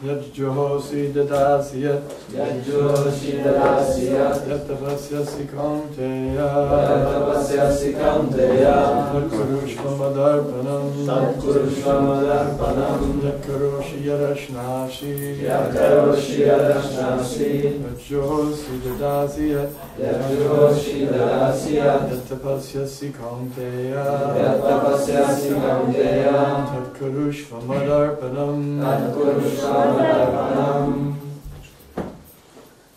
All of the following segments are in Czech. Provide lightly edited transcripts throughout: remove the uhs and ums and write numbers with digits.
Yajjohosi dadasiyat Yattavasyasi kaunteya Tatkurushvamadarpanam Yakkaroshi yarashnashi Yajjohosi dadasiyat Yattavasyasi kaunteya Tatkurushvamadarpanam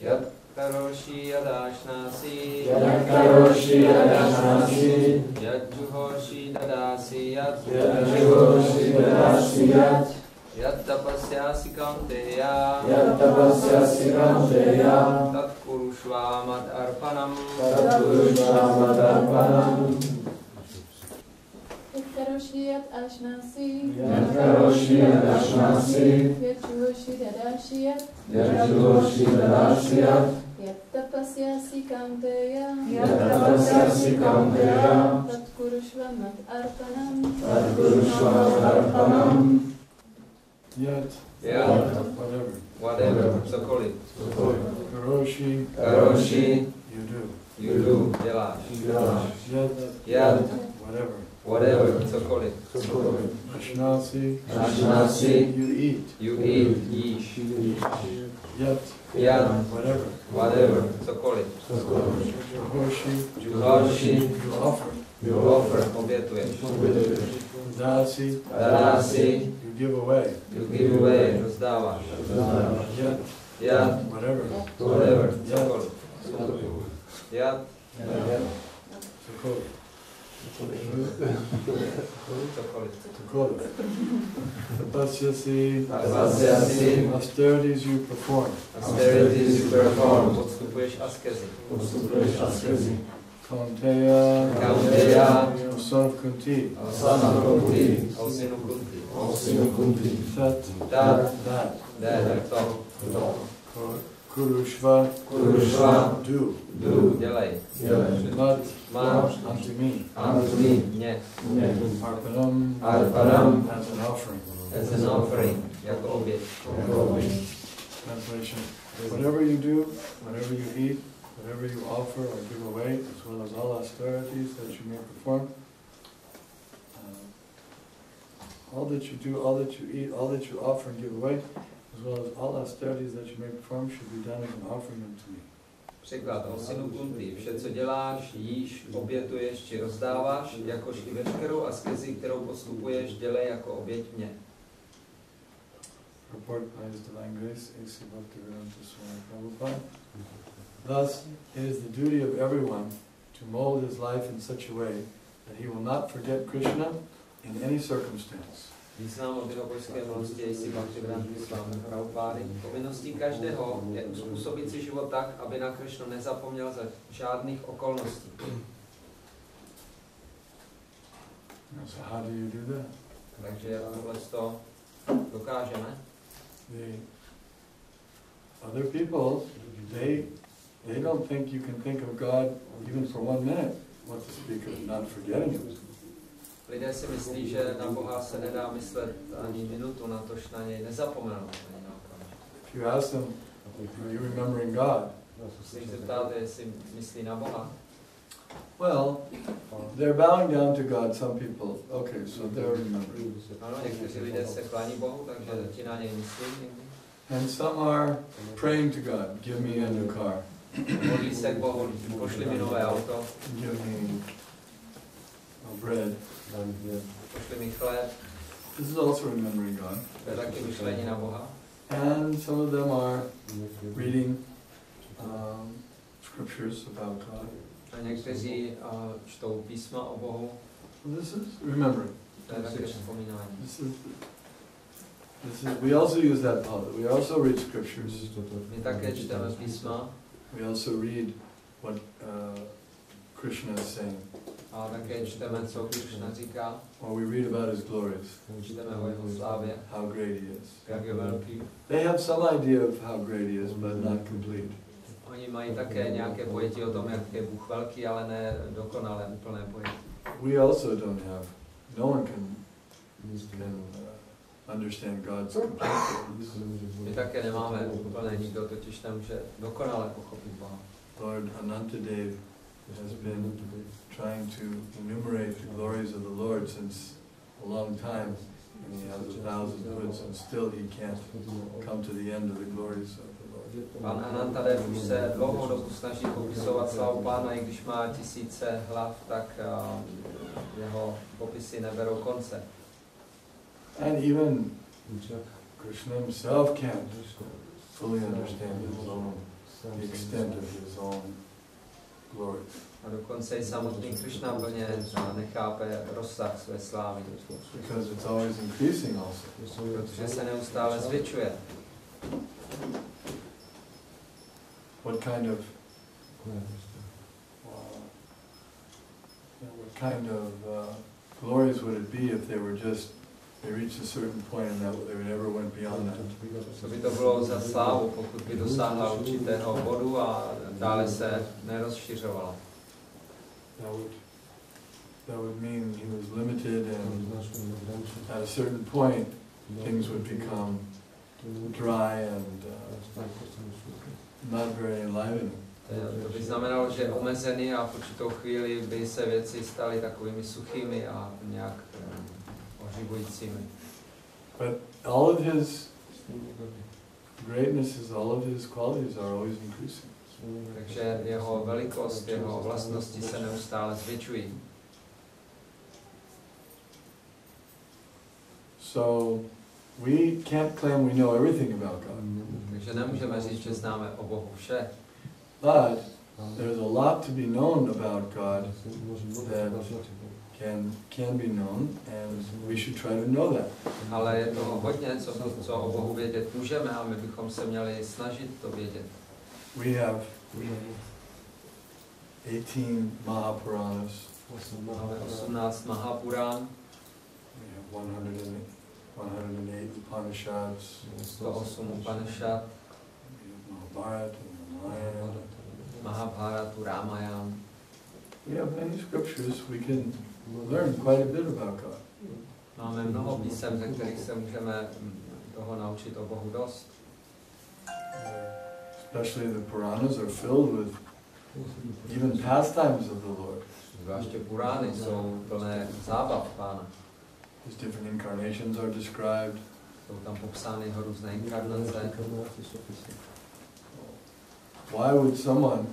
Yat karoshi yadashnasi Yat juhoshi dadasi yat Yat tapasyasi kaunteya Tat kurushvamat arpanam Karoshi yat ashnasi Yat juhoshi dadashiyat Yat tapasyasi kaunteya Tat kurushvamat arpanam Yat Whatever, cokoliv. Karoshi, you do, děláš. Yat, whatever, cokoliv. Ashnasi, you eat, jíš. Yat, whatever, cokoliv. Juhoshi, you offer, obětuješ. Dadasi, you give away, rozdáváš. Yat, whatever, cokoliv. Yat, cokoliv. Tapasyasi, austerities you perform. Podstupuješ askezi. Kaunteya, son of Kunti. That. Kurushva, do, dělej. Mat, unto me. Mně. Arpanam, as an offering. Jako oběť. Translation. Whatever you do, whatever you eat, whatever you offer or give away, as well as all austerities that you may perform, all that you do, all that you eat, all that you offer and give away, as well as all austerities that you may perform, should be done as an offering unto me. Překlad o synu Kunti. Vše, co děláš, jíš, obětuješ či rozdáváš, jakož i veškerou askezi, kterou postupuješ, dělej jako oběť mě. Report by His Divine Grace, A.C. Bhaktivedanta Swami Prabhupada. Thus, it is the duty of everyone to mold his life in such a way that he will not forget Krishna in any circumstance. Význam od Vinokožské milosti A.C. Bhaktivedanta Swami Prabhupada. Povinností každého je uspůsobit si život tak, aby na Krishnu nezapomněl za žádných okolností. So how do you do that? Takže tohle to dokážeme. The other people, they don't think you can think of God even for 1 minute, what to speak of not forgetting Him. Lidé si myslí, že na Boha se nedá myslet ani minutu, natož na něj nezapomenout. If you ask them, are you remembering God? Když se ptáte, jestli myslí na Boha. Well, they're bowing down to God, some people. Okay, so they're remembering. Ano, někteří lidé se klání Bohu, takže ti na něj myslí. And some are praying to God, give me a new car. Modlí se k Bohu, pošli mi nové auto. Give me bread. Pošli mi chléb. This is also remembering God. To je taky myšlení na Boha. And some of them are reading scriptures about God. A někteří čtou písma o Bohu. This is remembering. To je také vzpomínání. We also use that power. We also read scriptures. My také čteme písma. We also read what Krishna is saying. A také čteme, co Krishna říká. Or we read about his glories. Čteme o jeho slávě. How great he is. Jak je velký. They have some idea of how great he is, but not complete. Oni mají také nějaké pojetí o tom, jak je Bůh velký, ale ne dokonale úplné pojetí. We also don't have. No one can understand God's completeness. My také nemáme úplné, nikdo totiž nemůže dokonale pochopit Boha. Lord Anantadev has been trying to enumerate the glories of the Lord since a long time, and he has 1,000 hoods, and still he can't come to the end of the glories of the Lord. Pan Anantadev už se dlouhou dobu snaží popisovat slávu Pána, i když má tisíce hlav, tak jeho popisy neberou konce. And even Krishna himself can't fully understand his own, the extent of his own glory. A dokonce i samotný Krishna plně nechápe rozsah své slávy. Because it's always increasing also. Protože se neustále zvětšuje. What kind of glories would it be if they were just, they reached a certain point and that they never went beyond that? Co by to bylo za slávu, pokud by dosáhla určitého bodu a dále se nerozšiřovala? That would mean he was limited, and at a certain point things would become dry and not very enlivening. To by znamenalo, že je omezený a v určitou chvíli by se věci staly takovými suchými a nějak oživujícími. But all of his greatnesses, all of his qualities are always increasing. Takže jeho velikost, jeho vlastnosti se neustále zvětšují. So we can't claim we know everything about God. Takže nemůžeme říct, že známe o Bohu vše. But there's a lot to be known about God that can be known, and we should try to know that. Ale je toho hodně, co o Bohu vědět můžeme, a my bychom se měli snažit to vědět. We have 18 Mahapuranas. Máme 18 Mahapurán. We have 108 Upanishads. 108 Upanishad. Mahabharatu, Ramayana. We have many scriptures. We can learn quite a bit about God. Máme mnoho písem, ze kterých se můžeme toho naučit o Bohu dost. Especially the Puranas are filled with even pastimes of the Lord. Zvláště Purány jsou plné zábav Pána. His different incarnations are described. Jsou tam popsány jeho různé inkarnace. Why would someone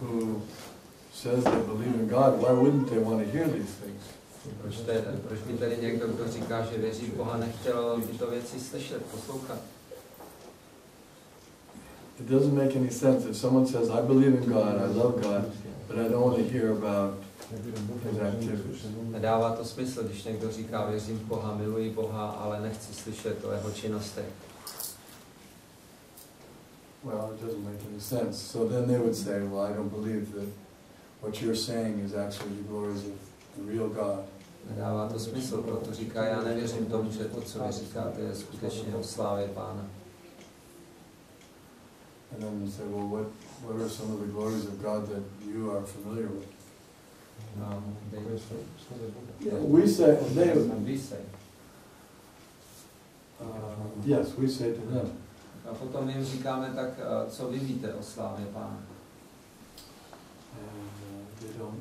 who says they believe in God, why wouldn't they want to hear these things? Proč by tedy někdo, kdo říká, že věří v Boha, nechtěl tyto věci slyšet, poslouchat? It doesn't make any sense if someone says, I believe in God, I love God, but I don't want to hear about his activities. Nedává to smysl, když někdo říká, věřím v Boha, miluji Boha, ale nechci slyšet o jeho činnostech. Well, it doesn't make any sense. So then they would say, well, I don't believe that what you're saying is actually the glories of the real God. Nedává to smysl, proto říká, já nevěřím tomu, že to, co vy říkáte, je skutečně o slávě Pána. And then you say, well, what are some of the glories of God that you are familiar with? We say, yes, we say to them. A potom jim říkáme, tak co vy víte o slávě Pána? They don't.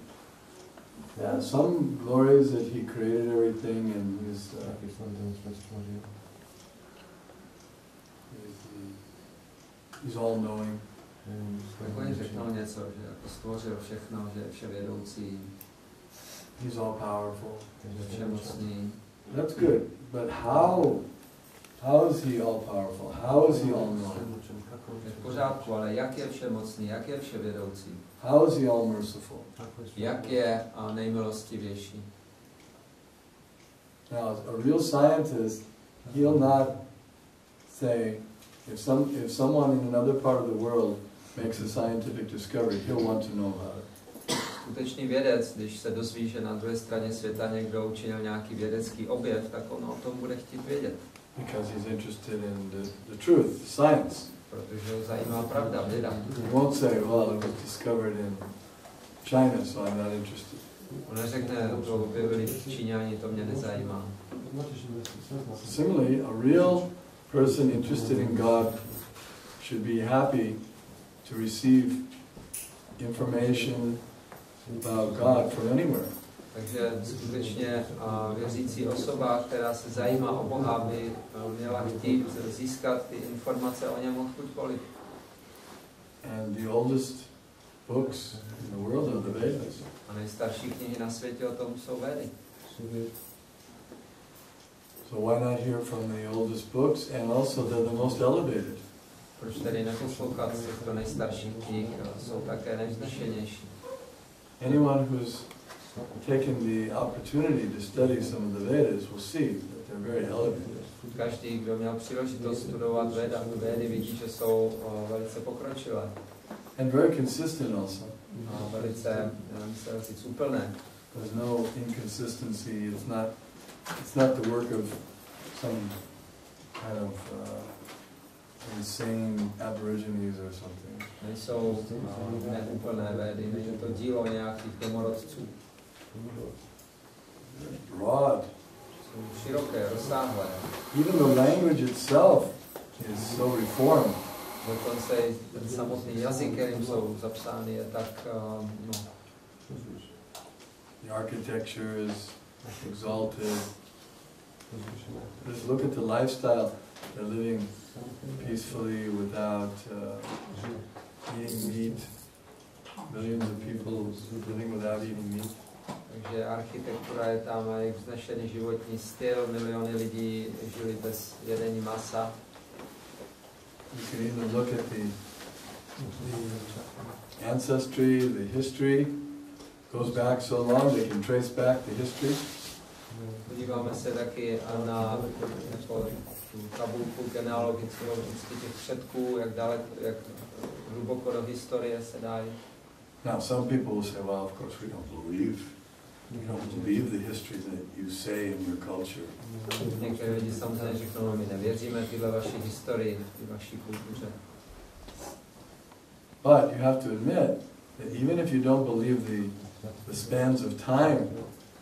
Yeah, some glories that he created everything and he's all knowing. Oni řeknou něco, že jako stvořil všechno, že je vševědoucí. He's all powerful. Všemocný. That's good, but how is he all powerful? How is he all knowing? Je v pořádku, ale jak je všemocný, jak je vševědoucí? How is he all merciful? Jak je nejmilostivější? Now, a real scientist, he'll not say, if someone in another part of the world makes a scientific discovery, he'll want to know about it. Skutečný vědec, když se dozví, že na druhé straně světa někdo učinil nějaký vědecký objev, tak on o tom bude chtít vědět. Because he's interested in the truth, science. Protože ho zajímá pravda, věda. He won't say, well, it was discovered in China, so I'm not interested. On neřekne, to objevili Číňani, to mě nezajímá. Similarly, a real person interested in God should be happy to receive information about God from anywhere. Takže skutečně věřící osoba, která se zajímá o Boha, by měla chtít získat ty informace o něm odkudkoliv. And the oldest books in the world are the Vedas. A nejstarší knihy na světě o tom jsou Védy. So why not hear from the oldest books, and also they're the most elevated. Proč tedy neposlouchat z těchto nejstarších knih, jsou také nejvznešenější. Anyone who's taken the opportunity to study some of the Vedas will see that they're very elevated. Každý, kdo měl příležitost studovat Védy, vidí, že jsou velice pokročilé. And very consistent also. A velice, musím říct, úplné. There's no inconsistency. It's not the work of some kind of insane aborigines or something. Nejsou neúplné Védy, není to dílo nějakých domorodců. Broad. Jsou široké, rozsáhlé. Even the language itself is so reformed. Dokonce i ten samotný jazyk, kterým jsou zapsány, je tak, The architecture is exalted. Just look at the lifestyle. They're living peacefully without eating meat. Millions of people living without eating meat. Takže architektura je tam, je vznešený životní styl, miliony lidí žili bez jedení masa. You can even look at the ancestry, the history. Goes back so long, they can trace back the history. Podíváme se taky na tu tabulku genealogickou vždycky těch předků, jak hluboko do historie se dají. Now, some people will say, well, of course we don't believe the history that you say in your culture. Některé lidi samozřejmě řeknou, no my nevěříme tyhle vaší historii, ty vaší kultuře. But you have to admit that even if you don't believe the spans of time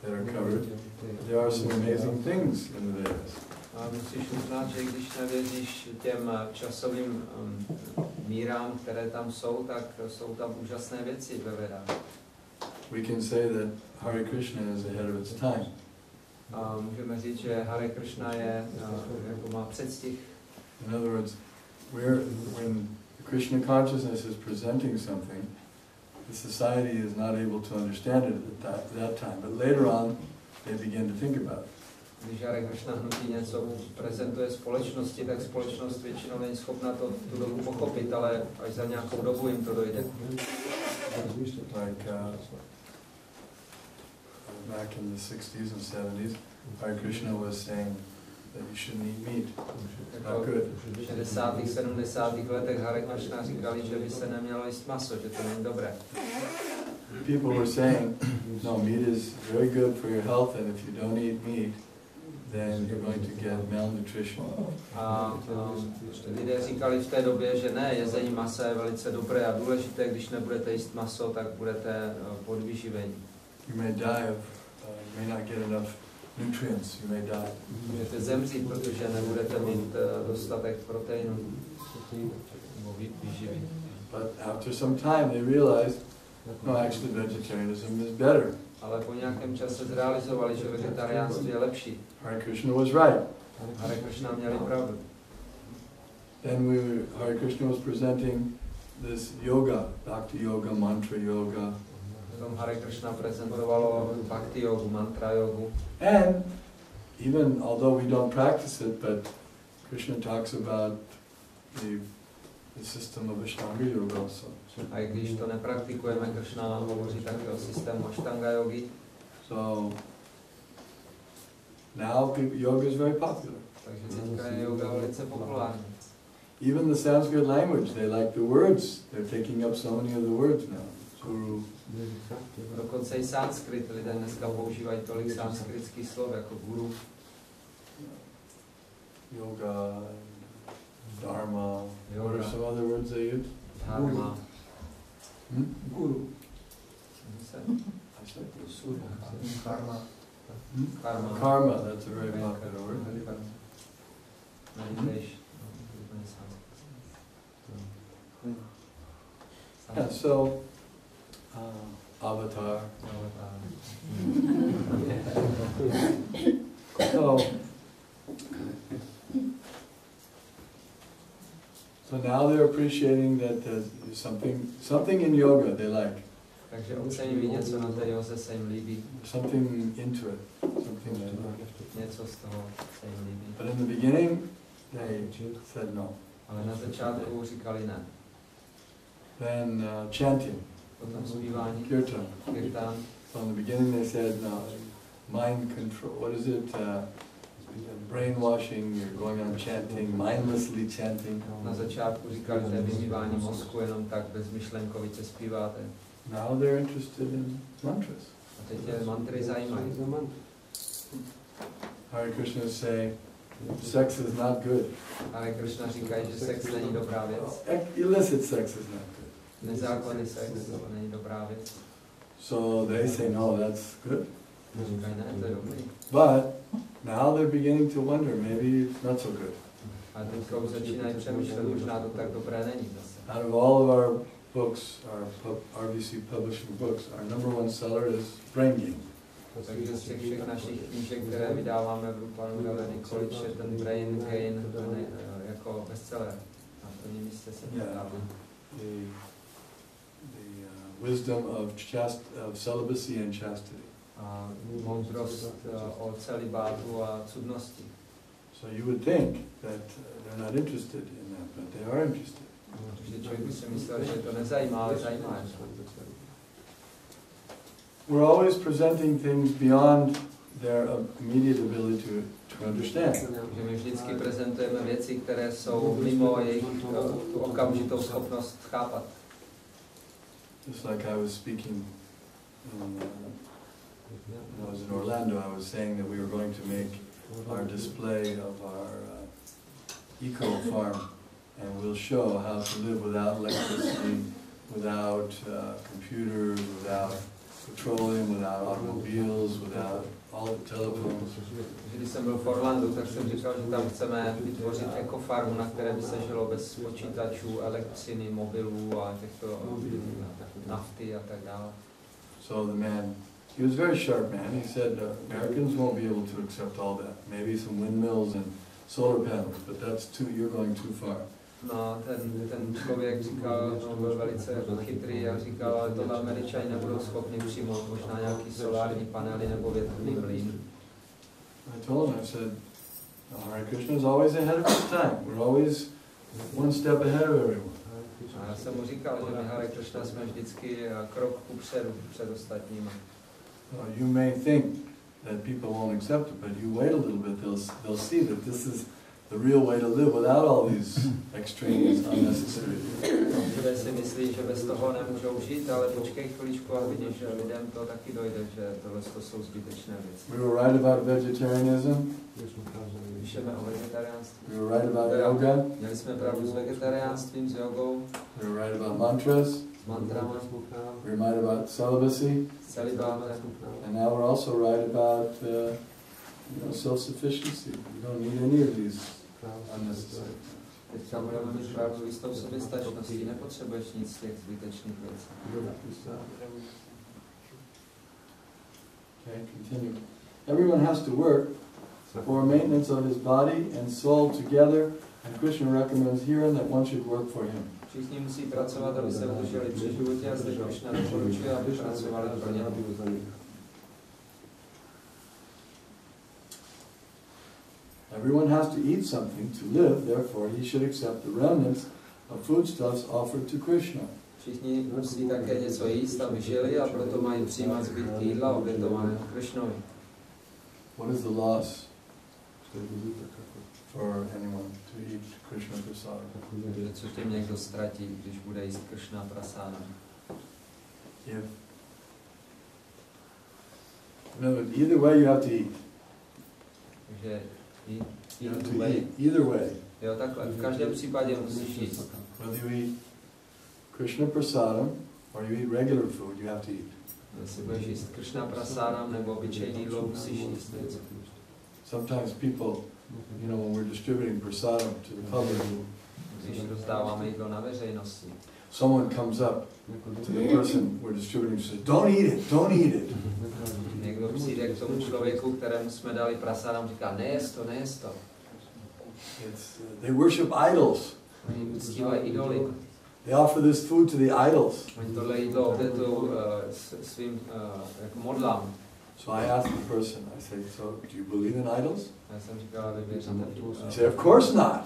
that are covered, there are some amazing things in the Vedas. A musíš uznat, že když nevěříš těm časovým mírám, které tam jsou, tak jsou tam úžasné věci ve Vedách. We can say that Hare Krishna is ahead of its time. A můžeme říct, že Hare Krishna je, jako má předstih. In other words, when the Krishna consciousness is presenting something, the society is not able to understand it at that time, but later on they begin to think about it. Když Hare Krishna hnutí něco prezentuje společnosti, tak společnost většinou není schopna to tu dobu pochopit, ale až za nějakou dobu jim to dojde. Like back in the 60s and 70s, Hare Krishna was saying that you shouldn't eat meat. Not good. V 60. 70. letech Hare Krishna říkali, že by se nemělo jíst maso, že to není dobré. People were saying, no, meat is very good for your health, and if you don't eat meat, then you're going to get malnutrition. A lidé říkali v té době, že ne, jezení masa je velice dobré a důležité, když nebudete jíst maso, tak budete podvyživení. You may die you may not get enough nutrients, you may die. Můžete zemřít, protože nebudete mít dostatek proteinu nebo výživy. But after some time they realized, no, actually vegetarianism is better. Ale po nějakém čase zrealizovali, že vegetariánství je lepší. Hare Krishna was right. Hare Krishna měli pravdu. Then Hare Krishna was presenting this yoga, bhakti yoga, mantra yoga. Potom Hare Krishna prezentovalo bhakti yogu, mantra yogu. And even although we don't practice it, but Krishna talks about the system of Ashtanga yoga also. A i když to nepraktikujeme, Krishna nám hovoří také o systému Ashtanga yogi. So Now yoga is very popular. Takže teďka je yoga velice populární. Even the Sanskrit language, they like the words. They're taking up so many of the words now. Guru. Dokonce i sanskrit, lidé dneska používají tolik sanskritských slov jako guru. Yoga, dharma. Yoga. What are some other words they use? Dharma. Guru. Karma. Karma. Karma, that's a very popular word. Meditation. Yeah, so, avatar. So now they're appreciating that there's something in yoga they like. Takže oceňují něco na té józe, se jim líbí. Something into it. Something they like. Něco z toho se jim líbí. But in the beginning, they said no. Ale na začátku říkali ne. Then chanting. Potom zpívání. Kirtan. Kirtan. So in the beginning they said no. Mind control. What is it? Brainwashing. You're going on chanting, mindlessly chanting. Na začátku říkali, že vymývání mozku jenom tak bezmyšlenkovitě zpíváte. Now they're interested in mantras. A teď je mantry zajímají. Hare Krishna say, sex is not good. Hare Krishna říkají, že sex není dobrá věc. Illicit sex is not good. Nezákonný sex není dobrá věc. So they say, no, that's good. Říkají, ne, to je dobrý. But now they're beginning to wonder, maybe it's not so good. A teďka už začínají přemýšlet, možná to tak dobré není zase. Out of all of our books, our RVC publishing books, our number one seller is Brain Game. Takže z těch všech našich knížek, které vydáváme v Rupanu Galerii College, je ten Brain Gain jako bestseller. Na prvním místě se prodává. The wisdom of celibacy and chastity. A moudrost o celibátu a cudnosti. So you would think that they're not interested in that, but they are interested. Takže člověk by si myslel, že to nezajímá, ale zajímá. We're always presenting things beyond their immediate ability to understand. Takže my vždycky prezentujeme věci, které jsou mimo jejich tu okamžitou schopnost chápat. Just like I was speaking when I was in Orlando, I was saying that we were going to make our display of our eco farm, and we'll show how to live without electricity, without computers, without petroleum, without automobiles, without all the telephones. Když jsem byl v Orlandu, tak jsem říkal, že tam chceme vytvořit ekofarmu, na které by se žilo bez počítačů, elektřiny, mobilů a těchto nafty a tak dále. So the man, he was a very sharp man. He said Americans won't be able to accept all that. Maybe some windmills and solar panels, but that's too. You're going too far. No, ten člověk říkal, no, byl velice chytrý a říkal, ale to Američani nebudou schopni přijmout, možná nějaký solární panely nebo větrný mlýn. I told him, I said, Hare Krishna is always ahead of his time. We're always one step ahead of everyone. A já jsem mu říkal, že my Hare Krishna jsme vždycky krok kupředu před ostatními. You may think that people won't accept it, but you wait a little bit, they'll see that this is the real way to live without all these extraneous unnecessary things. Lidé si myslí, že bez toho nemůžou žít, ale počkej chviličku a vidíš, že lidem to taky dojde, že tohle jsou zbytečné věci. We were right about vegetarianism. Píšeme o vegetariánství. We were right about yoga. Měli jsme pravdu s vegetariánstvím, s jogou. We were right about mantras. S mantrama. We were right about celibacy. Celibátem. And now we're also right about self-sufficiency. You don't need any of these unnecessary. Teďka budeme mít pravdu jistou soběstačností, nepotřebuješ nic z těch zbytečných věcí. Okay, continue. Everyone has to work for maintenance of his body and soul together, and Krishna recommends herein that one should work for him. Všichni musí pracovat, aby se udrželi při životě, a zde Krishna doporučuje, aby pracovali pro ně. Everyone has to eat something to live, therefore he should accept the remnants of foodstuffs offered to Krishna. Všichni musí také něco jíst, aby žili, a proto mají přijímat zbytky jídla obětované Krishnovi. what is the loss for anyone to eat Krishna prasad? Co tím někdo ztratí, když bude jíst Krishna prasádam? No, either way you have to eat. Takže You have to eat either way. Jo, takhle. V každém případě musíš jíst. Whether you eat Krishna prasadam or you eat regular food, you have to eat. Jestli budeš jíst Krishna prasádam nebo obyčejný jídlo, musíš jíst něco. Sometimes people, when we're distributing prasadam to the public, Když rozdáváme jídlo na veřejnosti, someone comes up to the person we're distributing and says, don't eat it. někdo přijde k tomu člověku, kterému jsme dali prasádam, říká, nejez to. They worship idols. Oni uctívají idoly. They offer this food to the idols. Oni tohle jídlo obětují svým jako modlám. So I asked the person, I said, so do you believe in idols? Já jsem říkal, vy věříte He said, of course not.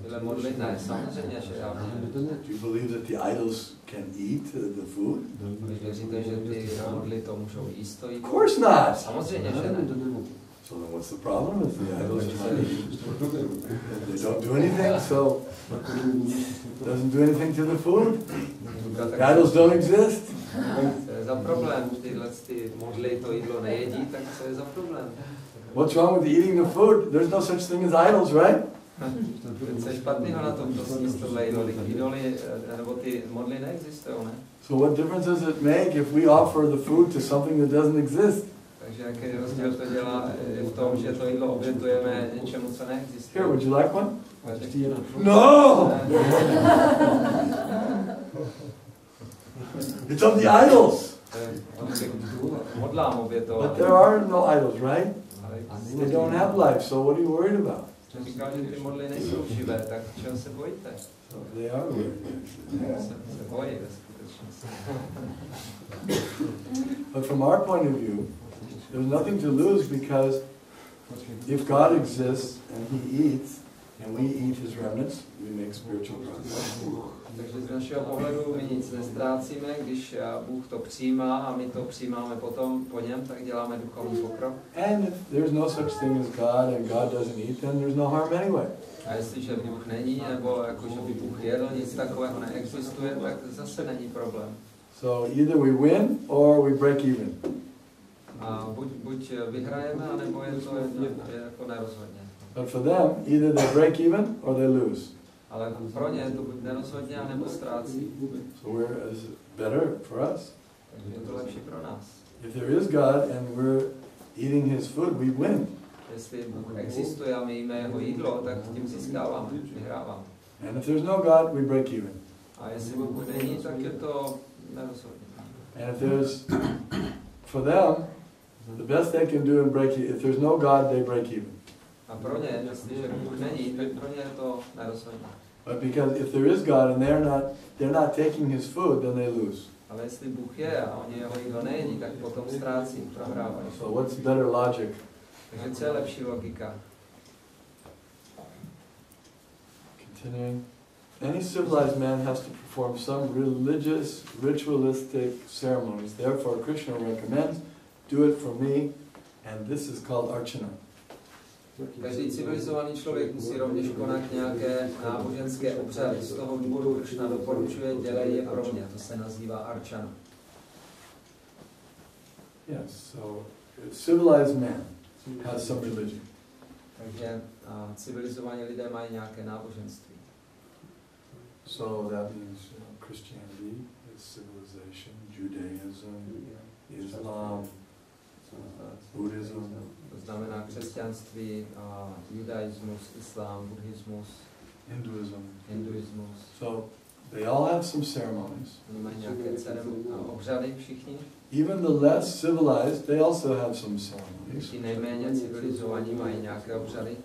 tyhle modlit? Ne, samozřejmě, že já Do you believe that the idols can eat the food? Vy věříte, že ty modly to můžou jíst to Of jídlo? course not. Samozřejmě, že ne. So then what's the problem? Is the idols they don't do anything, so it doesn't do anything to the food? The idols don't exist? Co je za problém? Tyhle ty modly to jídlo nejedí, tak co je za problém? What's wrong with eating the food? There's no such thing as idols, right? Co je špatného na tom, to sníst tohle jídlo? Idoly, nebo ty modly neexistují, ne? So what difference does it make if we offer the food to something that doesn't exist? Takže jaký rozdíl to dělá v tom, že to jídlo obětujeme něčemu, co neexistuje? Here, would you like one? No! It's of the idols. Modlám obětovat. But there are no idols, right? They don't have life, so what are you worried about? Říkal, že ty modly nejsou živé, tak čeho se bojíte? So they are worried. Se bojí ve skutečnosti. But from our point of view, there's nothing to lose because if God exists and He eats, and we eat His remnants, we make spiritual progress. Takže z našeho pohledu my nic nestrácíme, když Bůh to přijímá a my to přijímáme potom po něm, tak děláme duchovní pokrok. And if there's no such thing as God and God doesn't eat, then there's no harm anyway. A jestliže Bůh není, nebo jako, že by Bůh jedl, nic takového neexistuje, tak zase není problém. So either we win or we break even. A buď vyhrajeme, anebo je to jako nerozhodně. But for them, either they break even or they lose. Ale pro ně to buď nerozhodně, anebo ztrácí. So where is it better for us? Takže je to lepší pro nás. If there is God and we're eating His food, we win. Jestli Bůh existuje a my jíme jeho jídlo, tak tím získáváme, vyhráváme. And if there's no God, we break even. A jestli Bůh není, tak je to nerozhodně. And if there's, for them, the best they can do in break even, if there's no God, they break even. A pro ně, jestliže Bůh není, tak pro ně je to nerozhodně. But because if there is God and they're not taking His food, then they lose. Ale jestli Bůh je a oni jeho jídlo nejedí, tak potom ztrácí, prohrávají. So what's better logic? Takže co je lepší logika? Continuing. Any civilized man has to perform some religious, ritualistic ceremonies. Therefore, Krishna recommends, do it for me, and this is called archana. Každý civilizovaný člověk musí rovněž konat nějaké náboženské obřady. Z toho důvodu Krishna doporučuje, dělej je pro mě. To se nazývá archana. Yes, so civilized man has some religion. Takže civilizovaní lidé mají nějaké náboženství. So that means Christianity is civilization, Judaism, Islam, Buddhism. To znamená křesťanství, judaismus, islám, buddhismus, hinduismus. So they all have some ceremonies. Oni mají nějaké obřady všichni. Even the less civilized, they also have some ceremonies. Ti nejméně civilizovaní mají nějaké obřady.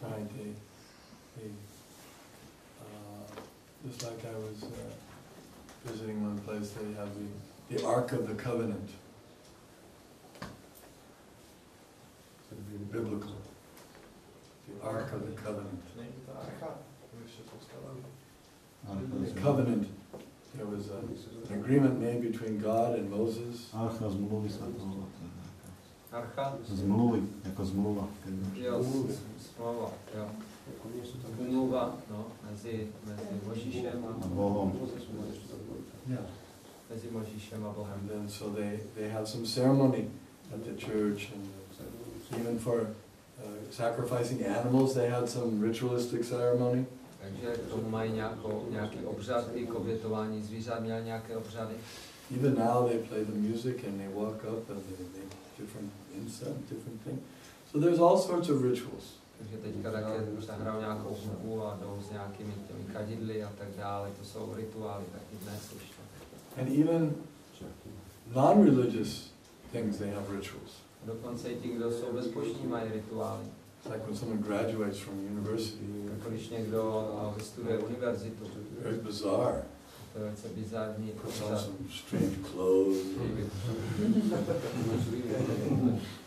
Right, just like I was visiting one place, they have the Ark of the Covenant. Biblical. The Ark of the Covenant. The covenant there was an agreement made between God and Moses. Archa zmluvy sa to volá. Archa? Zmluvy, jako zmluva. Jo, smlouva, jo. Umluva, no, mezi Možíšem a Bohom. Yeah. Mezi Možíšem a Bohem. And then so they have some ceremony at the church, and even for sacrificing animals, they had some ritualistic ceremony. Takže k tomu mají nějaký obřad, i k obětování zvířat měl nějaké obřady. Even now they play the music and they walk up and they make different incense, different things. So there's all sorts of rituals. Takže teďka také zahrajou nějakou hudbu a jdou s nějakými těmi kadidly a tak dále. To jsou rituály taky dnes už. And even non-religious things, they have rituals. Dokonce i ti, kdo jsou bezbožní, mají rituály. It's like when someone graduates from university. Jako když někdo vystuduje univerzitu. Very bizarre. To je velice bizarní. Puts on some strange clothes,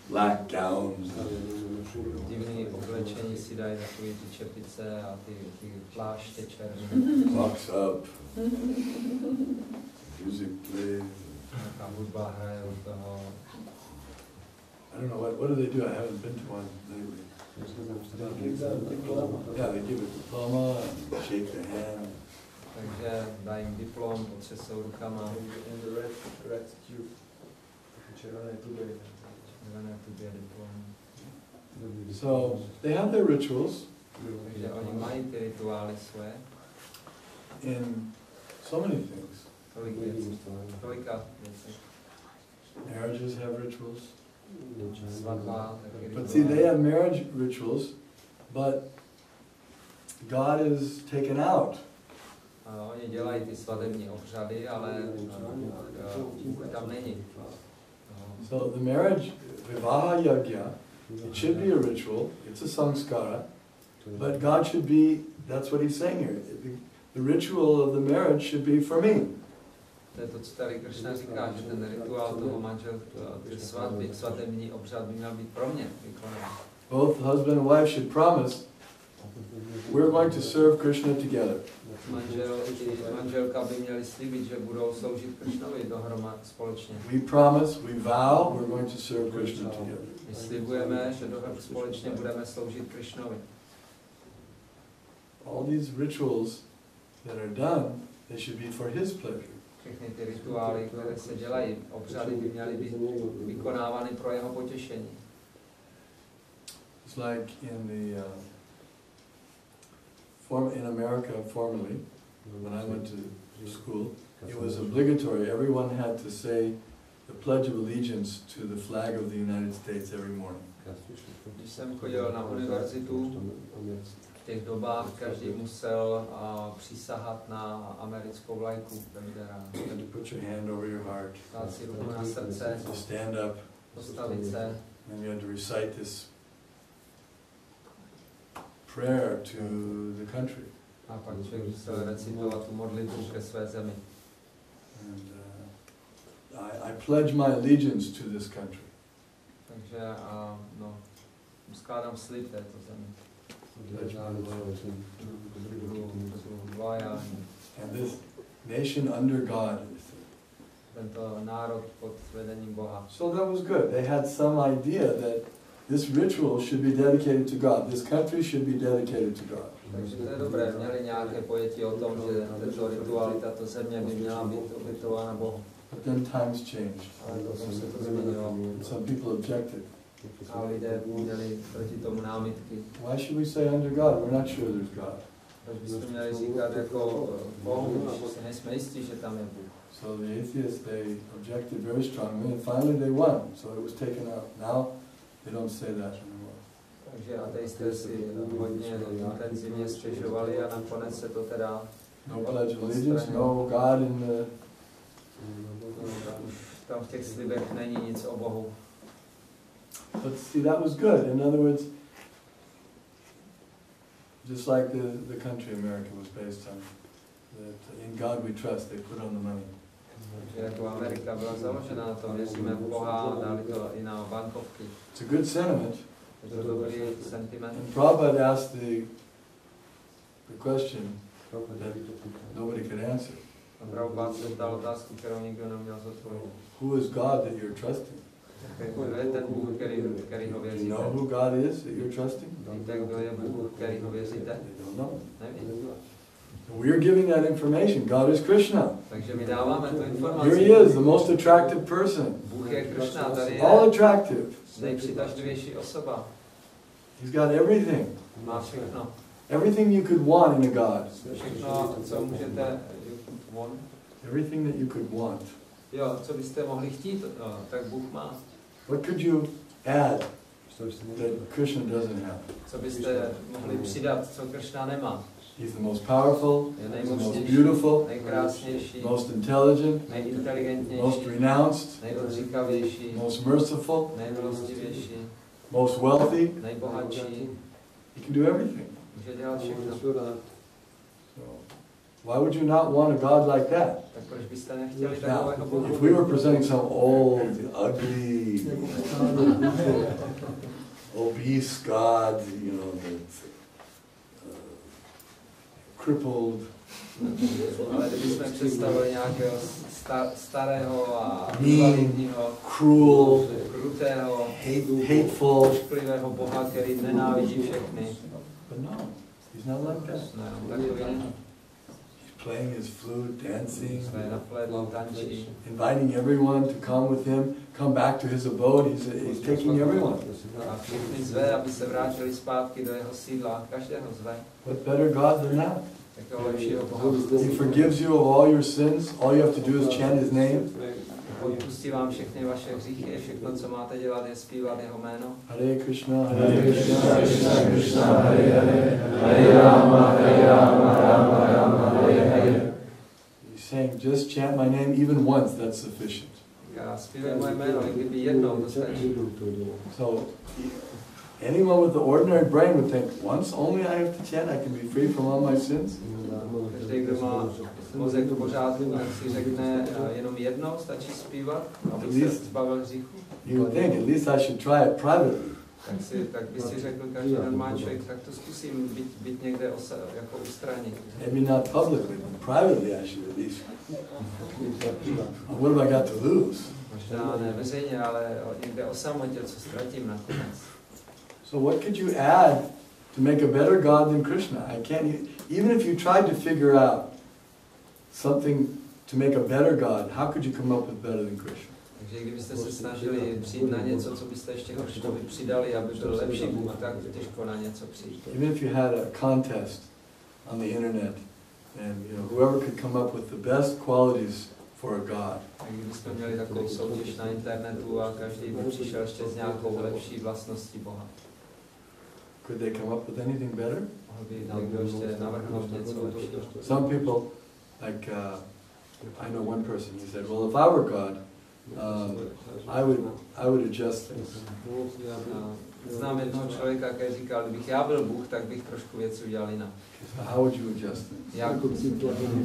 black gowns. Divný oblečení si dají takové ty čepice a ty pláště černé. Walks up. Music plays. Nějaká hudba hraje od toho. I don't know, what do they do? I haven't been to one lately. Yeah, they give a diploma and shake the hand. Takže dají jim diplom, potřesou rukama. Red tube. Červené tuby. Červené tuby diplom. So they have their rituals. Takže oni mají ty rituály své. In so many things. Tolik věcí. Tolika věcí. Marriages have rituals. Svatba, taky But see, they have marriage rituals, but God is taken out. Oni dělají ty svatební obřady, ale Bůh tam není. So the marriage, Vivaha Yagya, it should be a ritual, it's a samskara, but God should be, that's what he's saying here, the ritual of the marriage should be for me. To je to, co tady Kršna říká, že ten rituál toho ty svatby, svatební obřad by měl být pro mě vykonán. Both husband and wife should promise, we're going to serve Krishna together. Manžel i manželka by měli slíbit, že budou sloužit Kršnovi dohromady společně. We promise, we vow, we're going to serve Krishna together. My slibujeme, že společně budeme sloužit Kršnovi. All these rituals that are done, they should be for his pleasure. Všechny ty rituály, které se dělají, obřady by měly být vykonávány pro jeho potěšení. It's like in the in America formerly, when I went to school, it was obligatory. Everyone had to say the Pledge of Allegiance to the flag of the United States every morning. Když jsem chodil na univerzitu, v těch dobách každý musel přísahat na americkou vlajku. You had to put your hand over your heart, Dát si ruku na srdce, stand up, postavit se. and you had to recite this prayer to the country. A pak člověk musel recitovat tu modlitbu ke své zemi. And I pledge my allegiance to this country. Takže skládám slib této zemi. And this nation under God. Tento národ pod vedením Boha. So that was good. They had some idea that this ritual should be dedicated to God. This country should be dedicated to God. Takže to je dobré. Měli nějaké pojetí o tom, že tento rituál, tato země by měla být obětována Bohu. But then times changed. Ale potom se to změnilo. Some people objected. A lidé měli proti tomu námitky. Why should we say under God? We're not sure there's God. Proč bychom měli říkat jako Bohu, když si nejsme jistí, že tam je Bůh. So the atheists, they objected very strongly, and finally they won. So it was taken out. Now they don't say that anymore. Takže ateisté si hodně intenzivně stěžovali a nakonec se to teda No pledge of allegiance, no God in the... Už tam v těch slibech není nic o Bohu. But see, that was good. In other words, just like the country America was based on, that in God we trust, they put on the money. Takže jako Amerika byla založena na tom, věříme v Boha a dali to i na bankovky. It's a good sentiment. Je to dobrý sentiment. And Prabhupada asked the question that nobody could answer. A Prabhupád se ptal otázku, kterou nikdo neměl zodpovědět. Who is God that you're trusting? Kdo je ten Bůh, který ho You věříte? know who God is that you're trusting? Víte, kdo je Bůh, který ho věříte? They don't know. Nevíte. We're giving that information. God is Krishna. Takže my dáváme tu informaci. Here he is, the most attractive person. Bůh je Krishna, tady All je attractive. nejpřitažlivější osoba. He's got everything. Má všechno. Everything you could want in a God. Všechno, co můžete want. Everything that you could want. Jo, co byste mohli chtít, tak Bůh má. What could you add that Krishna doesn't have? Co byste mohli přidat, co Krishna nemá? He's the most powerful, Je he's the most nejmocnější, beautiful, nejkrásnější, most intelligent, nejinteligentnější, most renounced, nejodříkavější, most merciful, nejmilostivější, most wealthy. nejbohatší. He can do everything. Může dělat všechno. So, why would you not want a God like that? Tak proč byste nechtěli Now, takového Boha? if we were presenting some old, ugly, obese God, you know, that's crippled, Ale kdybychom představili nějakého starého a Mean, invalidního, cruel, krutého, hateful, ošklivého Boha, který nenávidí všechny. but no, he's not like that. Ne, on takový není. He's playing his flute, dancing, Své na flétlu tančí. inviting everyone to come with him, come back to his abode. He's taking everyone. A všechny zve, aby se vrátili zpátky do jeho sídla. Každého zve. What better God than that? Jakého lepšího Boha byste He si forgives you of all your sins. All you have to do is chant his name. odpustí vám všechny vaše hříchy. Všechno, co máte dělat, je zpívat jeho jméno. Hare Krishna, Hare Krishna, Krishna Krishna Hare Hare, Hare Rama, Rama Rama, Hare Hare. He's saying, just chant my name even once, that's sufficient. Já zpívám moje jméno, i kdyby jednou, to stačí. So, anyone with the ordinary brain would think, once only I have to chant, I can be free from all my sins? Každý, kdo má mozek v pořádku, tak si řekne, jenom jednou stačí zpívat, aby se zbavil hříchu. You would think, at least I should try it privately. Tak by si řekl každý normální člověk, tak to zkusím být někde jako ustraní. Maybe not publicly, but privately I should at least. What have I got to lose? Možná ne veřejně, ale někde o samotě, co ztratím nakonec. So what could you add to make a better God than Krishna? I can't, even if you tried to figure out something to make a better God, how could you come up with better than Krishna? Takže kdybyste se snažili přijít na něco, co byste ještě horšího přidali, aby byl lepší Bůh, tak těžko na něco přijít. Even if you had a contest on the internet, and whoever could come up with the best qualities for a God. A kdybyste měli takovou soutěž na internetu a každý by přišel ještě s nějakou lepší vlastností Boha. Could they come up with anything better? Mohl by někdo ještě navrhnout něco lepšího. Some people, like I know one person, he said, well, if I were God, I would adjust things. Znám jednoho člověka, který říkal, kdybych já byl Bůh, tak bych trošku věci udělal jinak. So how would you adjust things? Jak?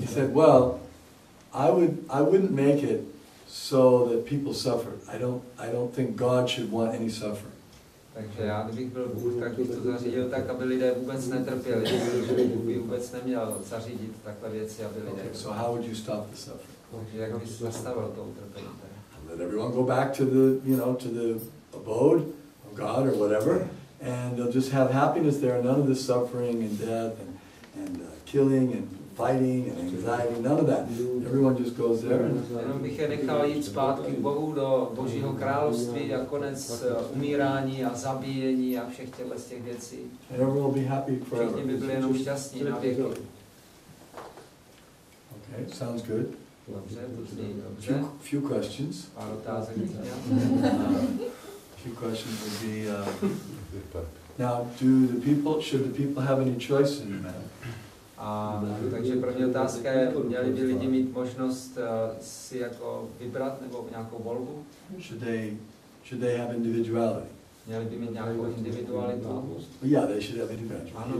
He said, well, I wouldn't make it so that people suffer. I don't think God should want any suffering. Takže já, kdybych byl Bůh, tak bych to zařídil tak, aby lidé vůbec netrpěli. Bůh by vůbec neměl zařídit takhle věci, aby lidé. Okay, so how would you stop the suffering? Takže jak bys zastavil to utrpení? Let everyone go back to the, to the abode of God or whatever, and they'll just have happiness there, none of this suffering and death and killing and fighting and anxiety, none of that. Everyone just goes there. Jenom bych je nechal jít zpátky k Bohu do Božího království a konec umírání a zabíjení a všech těch věcí. And everyone will be happy forever. Všichni by byli jenom šťastní na věky. Okay, sounds good. Dobře, to zní dobře. Few questions. Pár otázek. Few questions would be, now, should the people have any choice in the matter? A takže první otázka je, měli by lidi mít možnost si jako vybrat nebo nějakou volbu? Should they have individuality? Měli by mít nějakou individualitu? Yeah, they should have individuality. Ano,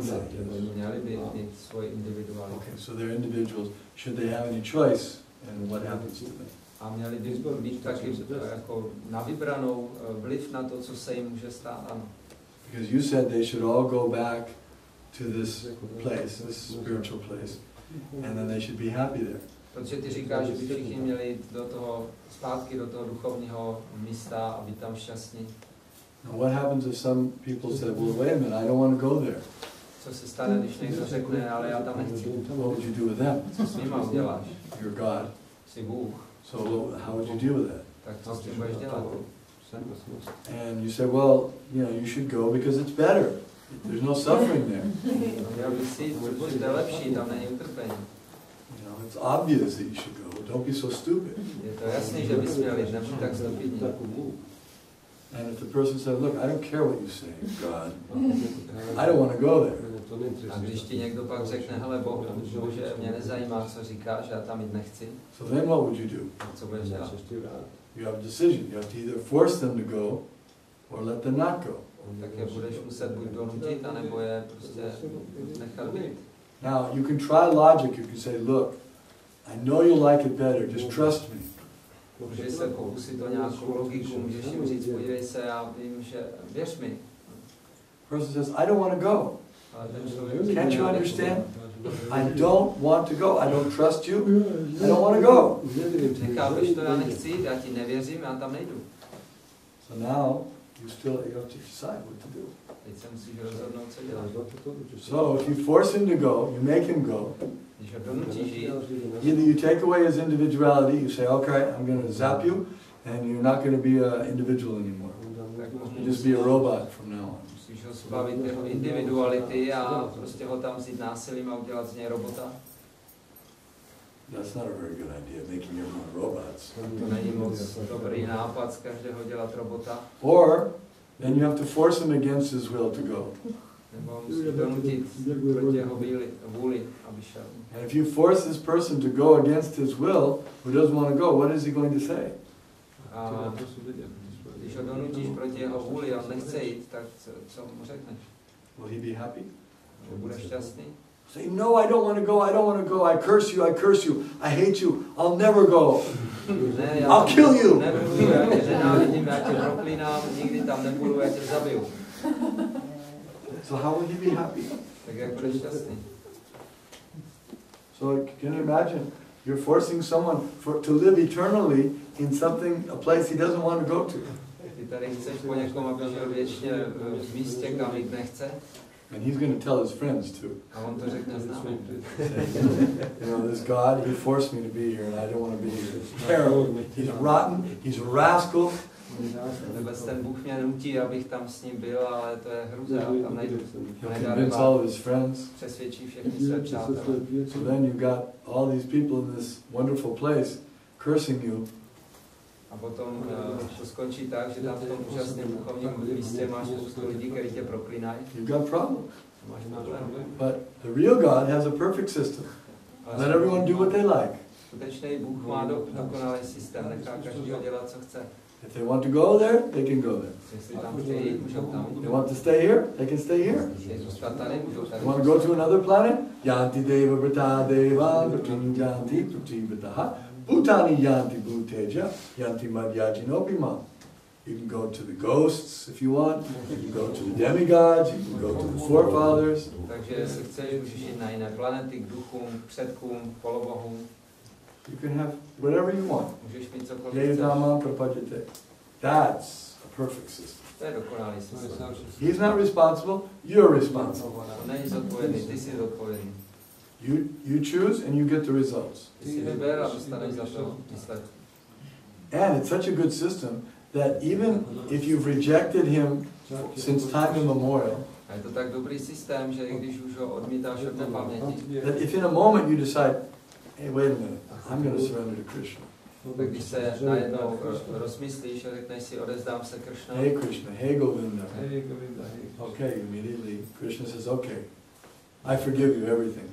měli by mít svoji individualitu. Okay, so they're individuals. Should they have any choice in what happens to them? A měli by být taky jako na vybranou vliv na to, co se jim může stát, ano. Because you said they should all go back to this place, this spiritual place, and then they should be happy there. Protože ty říkáš, že by všichni měli jít do toho, zpátky do toho duchovního místa a být tam šťastní. Now what happens if some people say, well, wait a minute, I don't want to go there? Co se stane, když někdo řekne, ale já tam nechci? What would you do with them? Co s nima uděláš? You're God. Jsi Bůh. So how would you deal with that? Tak co s tím budeš dělat? And you say, well, you know, you should go because it's better. There's no suffering there. Měl bych si jít, protože to je lepší, tam není utrpení. You know, it's obvious that you should go. Don't be so stupid. Je to jasný, že bys měl jít, nebuď tak stupidní. And if the person said, look, I don't care what you say, God. I don't want to go there. A když ti někdo pak řekne, hele Bože, mě nezajímá, co říkáš, já tam jít nechci. So then what would you do? Co budeš dělat? You have a decision. You have to either force them to go or let them not go. Tak je budeš muset buď donutit, anebo je prostě nechat být. Now, you can try logic. You can say, look, I know you like it better. Just trust me. Můžeš se pokusit o nějakou logiku, můžeš jim říct, podívej se, já vím, že věř mi. Person says, I don't want to go. Ale ten člověk, Can't you understand? I don't want to go. I don't trust you. I don't want to go. Nechápeš to, já nechci, já ti nevěřím, já tam nejdu. So now, you have to decide what to do. Teď se musíš rozhodnout, co dělat. So if you force him to go, you make him go. Když ho donutíš jít, Either you take away his individuality, you say, okay, I'm going to zap you, and you're not going to be an individual anymore. You just be a robot from now on. musíš ho zbavit jeho individuality a prostě ho tam vzít násilím a udělat z něj robota. That's not a very good idea, making everyone robots. To není moc dobrý nápad z každého dělat robota. Or, then you have to force him against his will to go. Nebo musíš donutit proti jeho vůli, aby šel. And if you force this person to go against his will, who doesn't want to go, what is he going to say? A když ho donutíš proti jeho vůli a on nechce jít, tak co mu řekneš? Will he be happy? Že bude šťastný? Say, no, I don't want to go, I don't want to go, I curse you, I hate you, I'll never go. Ne, I'll kill you. Nebudu, já tě nenávidím, já tě proklínám, nikdy tam nebudu, já tě zabiju. So how will he be happy? Tak jak bude šťastný? So can you imagine, you're forcing someone to live eternally in something, a place he doesn't want to go to. Ty tady chceš po někom, aby žil věčně v místě, kam jít nechce. And he's going to tell his friends too. A on to řekne známým. You know, this God, he forced me to be here and I don't want to be here. It's terrible. He's rotten, he's a rascal. Ten Bůh mě nutí, abych tam s ním byl, ale to je hruza, já tam nejdu. He'll convince all of his friends. Přesvědčí všechny své přátelé. So then you've got all these people in this wonderful place cursing you. A potom to skončí tak, že tam v tom úžasném duchovním místě máš spoustu lidí, kteří tě proklínají. You've got problems. Máš problém. But the real God has a perfect system. Let everyone do what they like. Skutečný Bůh má dokonalý systém, nechá každého dělat, co chce. If they want to go there, they can go there. Jestli tam chtějí jít, můžou tam jít. They want to stay here, they can stay here. Jestli zůstat tady, můžou tady. You want to go to another planet? Yanti deva vrta deva janti prativataha bhutani yanti bhuteja yanti madhyajinopima. You can go to the ghosts if you want. You can go to the demigods. You can go to the forefathers. Takže jestli chceš, můžeš jít na jiné planety, k duchům, k předkům, k polobohům. You can have whatever you want. Můžeš mít cokoliv chceš. Jayadama prapajate. That's a perfect system. To je dokonalý systém. He's not responsible, you're responsible. On není zodpovědný, ty jsi zodpovědný. You choose and you get the results. Ty si vyber a dostaneš za to výsledky. And it's such a good system that even if you've rejected him since time immemorial, A je to tak dobrý systém, že i když už ho odmítáš od nepaměti, that if in a moment you decide, hey, wait a minute, I'm going to surrender to Krishna. tak když se najednou rozmyslíš a řekneš si, odezdám se Krishna. Hey Krishna, hey Govinda. Okay, immediately Krishna says, okay, I forgive you everything.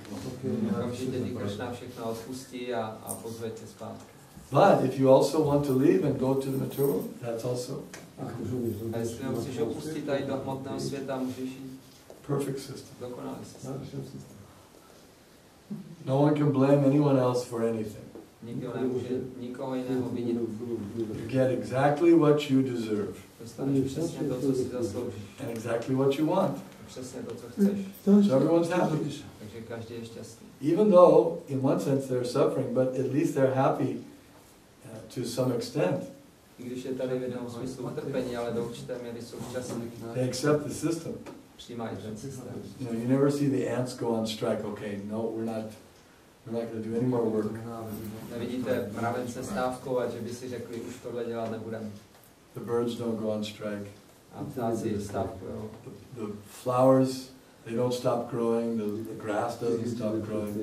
Okamžitě ti Krishna všechno odpustí a pozve tě zpátky. But if you also want to leave and go to the material, that's also A jestli ho chceš opustit tady do hmotného světa, můžeš jít. perfect system. Dokonalý systém. No one can blame anyone else for anything. Nikdo nemůže nikoho jiného vinit. You get exactly what you deserve Dostaneš přesně to, co si zasloužíš. and exactly what you want. přesně to, co chceš. So everyone's happy. Takže každý je šťastný. Even though, in one sense, they're suffering, but at least they're happy to some extent. I když je tady v jednom smyslu utrpení, ale do určité míry jsou šťastní. They accept the system. Přijímají ten systém. You know, you never see the ants go on strike. Okay, no, we're not going to do any more work. Nevidíte mravence stávkovat, že by si řekli, už tohle dělat nebudeme. The birds don't go on strike. A ptáci stávkujou. The flowers, they don't stop growing. The grass doesn't stop growing.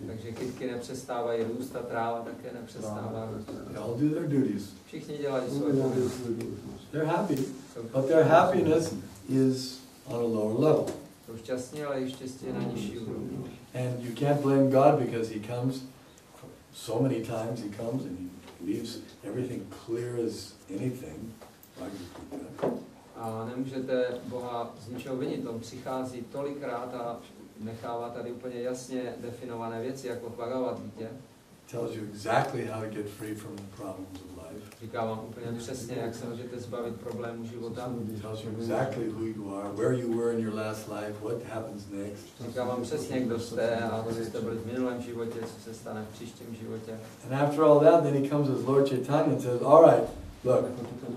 Takže kytky nepřestávají růst a tráva také nepřestává růst. They all do their duties. Všichni dělají svoje povinnosti. They're happy, but their happiness is on a lower level. Jsou šťastní, ale jejich štěstí je na nižší úrovni. And you can't blame God because He comes so many times. He comes and He leaves everything clear as anything. A nemůžete Boha z ničeho vinit. On přichází tolikrát a nechává tady úplně jasně definované věci, jako v Bhagavad Gita. Tells you exactly how to get free from the problems of life. Říká vám úplně přesně, jak se můžete zbavit problémů života. Tells you exactly who you are, where you were in your last life, what happens next. Říká vám přesně, kdo jste a co jste byli v minulém životě, co se stane v příštím životě. And after all that, then He comes as Lord Chaitanya and says, all right, look,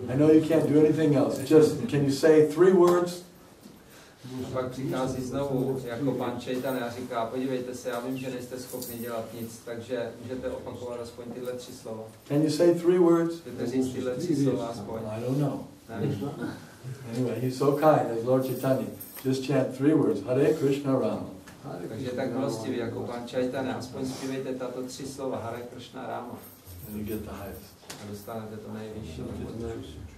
I know you can't do anything else. Just, can you say 3 words? A pak přichází znovu jako pán Chaitanya a říká, podívejte se, já vím, že nejste schopni dělat nic, takže můžete opakovat aspoň tyhle 3 slova. Can you say 3 words? Můžete říct tyhle 3 slova aspoň. I don't know. Nevím. Anyway, He's so kind as Lord Chaitanya. Just chant 3 words. Hare Krishna Rama. Takže tak milostivý jako pán Chaitanya, aspoň zpívejte tato 3 slova, Hare Krishna Rama. And you get the highest. A dostanete to nejvyšší.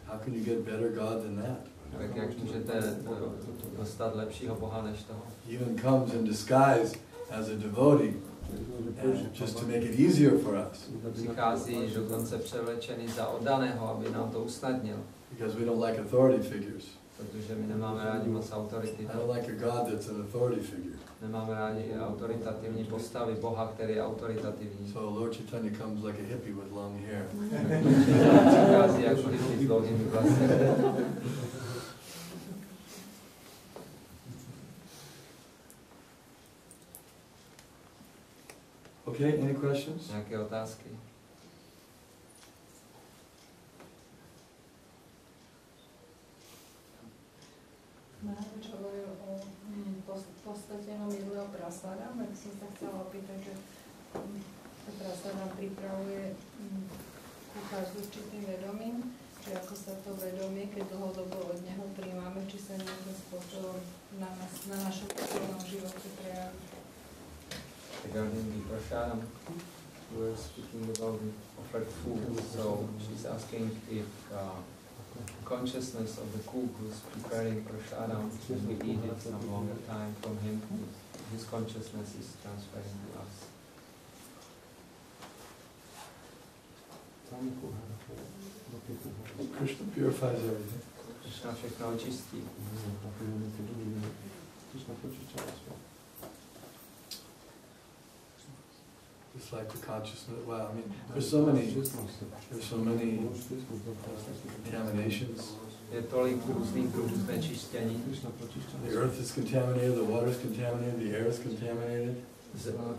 How can you get better God than that? Tak jak můžete dostat lepšího Boha než toho? Even comes in disguise as a devotee, just to make it easier for us. Přichází dokonce převlečený za oddaného, aby nám to usnadnil. Because we don't like authority figures. Protože my nemáme rádi moc autority. I don't like a God that's an authority figure. Nemáme rádi autoritativní postavy Boha, který je autoritativní. So Lord Chaitanya comes like a hippie with long hair. Přichází jako hippie s dlouhými vlasy. Okay, any questions? Nějaké otázky? Maharaj hovoril o podstate minulého prasada, tak som sa chcela opýtať, že to prasada pripravuje kuchář s určitým vedomím, že ako sa to vedomie, keď dlhodobo od neho príjmame, či sa nejakým spôsobom na našom osobnom živote prejaví. Regarding the prasadam, we're speaking about the offered food, so she's asking if consciousness of the cook who's preparing prasadam, when we eat it some longer time from him, his consciousness is transferring to us. Krishna purifies everything. Krishna všechno očistí. Just like the consciousness. Wow, I mean, there's so many contaminations. Je tolik různých druhů znečištění. The earth is contaminated, the water is contaminated, the air is contaminated.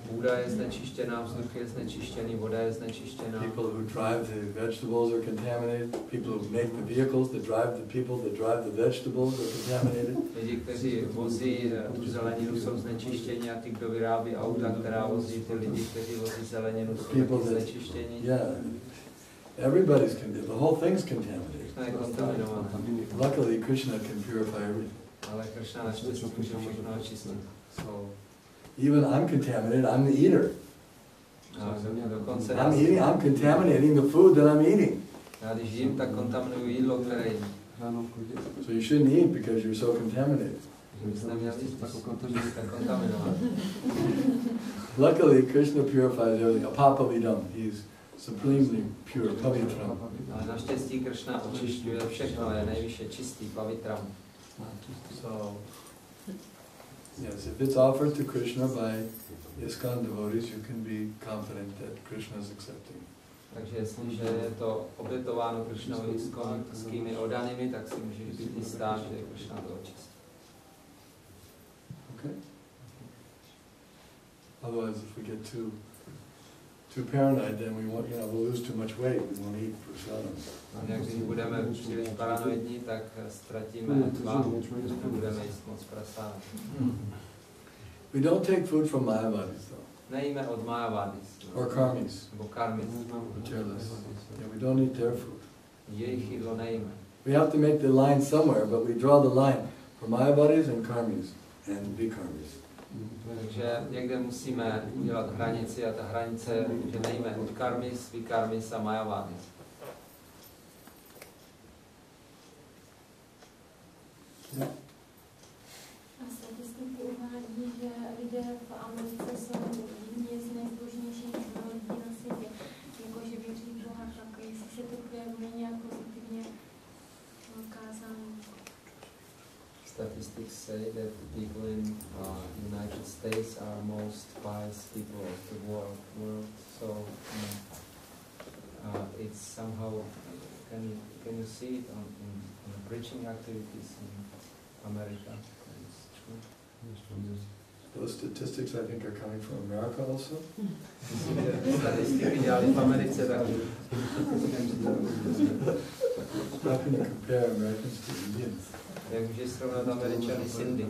Půda je znečištěná, vzduch je znečištěný, voda je znečištěná. People who drive the vegetables are contaminated. People who make the vehicles that drive the people that drive the vegetables are contaminated. Lidi, kteří vozí tu zeleninu, jsou znečištění a ty, kdo vyrábí auta, která vozí ty lidi, kteří vozí zeleninu, jsou taky znečištění. Yeah, everybody's contaminated. The whole thing's contaminated. Všechno je kontaminované. Luckily, Krishna can purify everything. Ale Krishna naštěstí může všechno očistit. Even I'm contaminated. I'm the eater. I'm contaminating the food that I'm eating. Já když jím, tak kontaminuju jídlo, které jím. So you shouldn't eat because you're so contaminated. Luckily, Krishna purifies everything. Apapavidam. He's supremely pure, pavitram. Ale naštěstí Krishna očišťuje všechno, je nejvyšší čistý, pavitram. So, yes, if it's offered to Krishna by ISKCON devotees, you can be confident that Krishna is accepting. Takže jestliže je to obětováno Krishnovi ISKCONskými odanými, tak si můžeš být jistá, že Krishna to očistí. Otherwise, if we get too paranoid, then we won't, we'll lose too much weight. We won't eat prasadam. Když budeme příliš paranoidní, tak ztratíme váhu, nebudeme jíst moc prasáda. We don't take food from Mayavadis though. Nejíme od Mayavadis. Or karmis. Nebo karmis. Yeah, we don't eat their food. Jejich jídlo nejíme. We have to make the line somewhere, but we draw the line for Mayavadis and karmis and vikarmis. Takže někde musíme udělat hranici a ta hranice je, že nejíme od karmis, vikarmis a Mayavadis. A statistiky uvádí, že lidé v Americe jsou jedni z nejzbožnějších lidí na světě. Jakože věří v Boha, tak jestli se to projevuje nějak pozitivně kázáno. Statistics say that the people in United States are most pious people of the world. So it's somehow, can you see it in preaching activities in America? It's true. Those statistics, I think, are coming from America also. Statistiky dělali v Americe taky. How can you compare Americans to Indians? Jak můžeš srovnat Američany s Indy?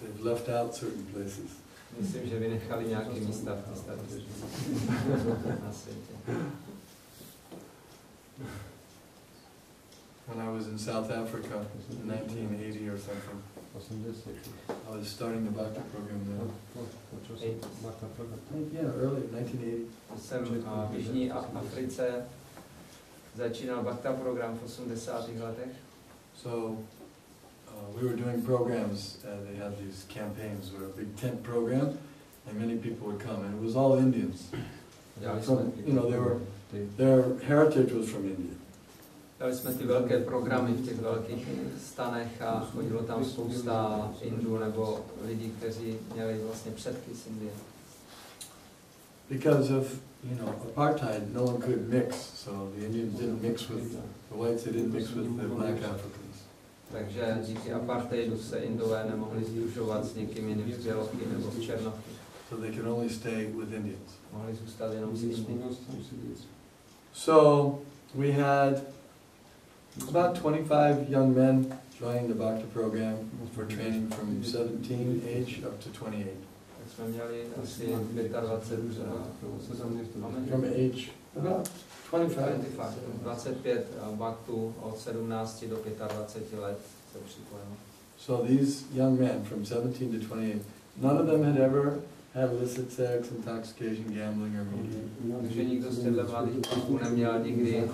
They've left out certain places. Myslím, že vynechali nějaké místa v té statistice na světě. When I was in South Africa in 1980 or something, I was starting the Bhakti program there. Yeah, early, 1980. Jsem v Jižní Africe začínal Bhakti program v 80. letech. So we were doing programs, they had these campaigns, were a big tent program, and many people would come, and it was all Indians. From, their heritage was from India. Dali jsme ty velké programy v těch velkých stanech a chodilo tam spousta Indů nebo lidí, kteří měli vlastně předky z Indie. Because of, apartheid, no one could mix, so the Indians didn't mix with the whites, they didn't mix with the black Africans. Takže díky apartheidu se Indové nemohli sdružovat s někým jiným z bělochy nebo z černochy. So they could only stay with Indians. Mohli zůstat jenom s Indy. So we had about 25 young men join the Bhakti program for training from 17 age up to 28. Tak jsme měli asi 25 From age about 25 bhaktů od 17 do 25 let se připojilo. So these young men from 17 to 28, none of them had ever had illicit sex, intoxication, gambling, or media. Takže nikdo z těchto mladých kluků neměl nikdy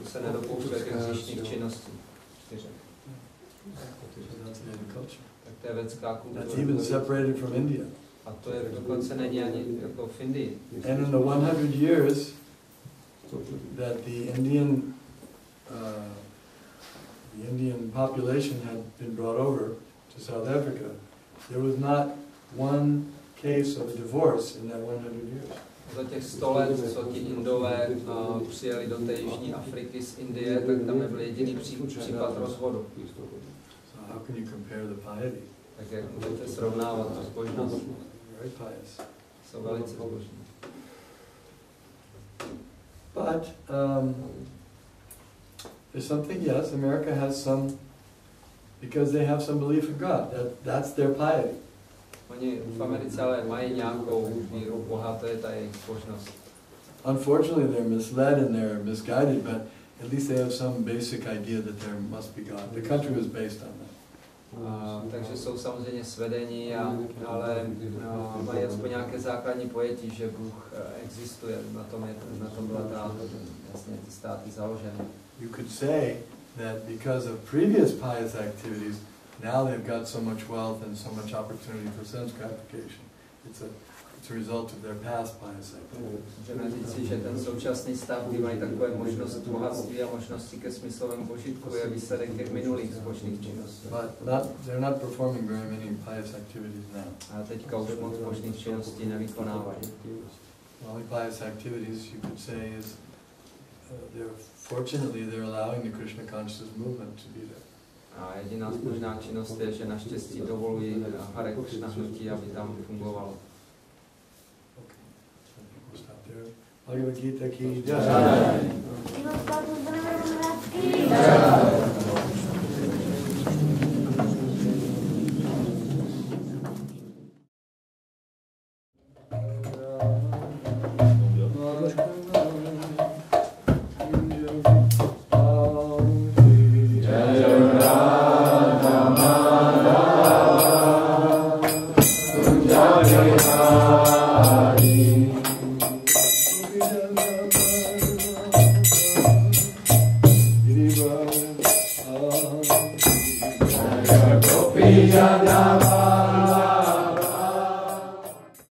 se nedopouštěl těch hříšných činností. Tak to je vědská kultura. That's even separated from India. A to je dokonce není ani jako v Indii. And in the 100 years that the Indian population had been brought over to South Africa, there was not one case of divorce in that 100 years. Za těch 100 let, co ti Indové přijeli do té Jižní Afriky z Indie, tak tam nebyl jediný případ rozvodu. So how can you compare the piety? Tak jak můžete srovnávat tu zbožnost? Very pious. Jsou velice zbožní. But there's something, yes, America has some, because they have some belief in God. That's their piety. Oni v Americe ale mají nějakou víru v Boha, to je ta jejich zbožnost. Unfortunately, they're misled and they're misguided, but at least they have some basic idea that there must be God. The country was based on that. Takže jsou samozřejmě svedení, ale mají aspoň nějaké základní pojetí, že Bůh existuje. Na tom byla vlastně ty státy založeny. You could say that because of previous pious activities, now they've got so much wealth and so much opportunity for sense gratification. It's a result of their past pious activities. Můžeme říci, že ten současný stav, kdy mají takové možnosti bohatství a možnosti ke smyslovému požitku, je výsledek těch minulých zbožných činností. But they're not performing very many pious activities now. A teďka už moc zbožných činností nevykonávají. The only pious activities you could say is fortunately they're allowing the Krishna consciousness movement to be there. A jediná zbožná činnost je, že naštěstí dovolují Hare Krishna hnutí, aby tam fungovalo. Bhagavad Gita ki jai. Janam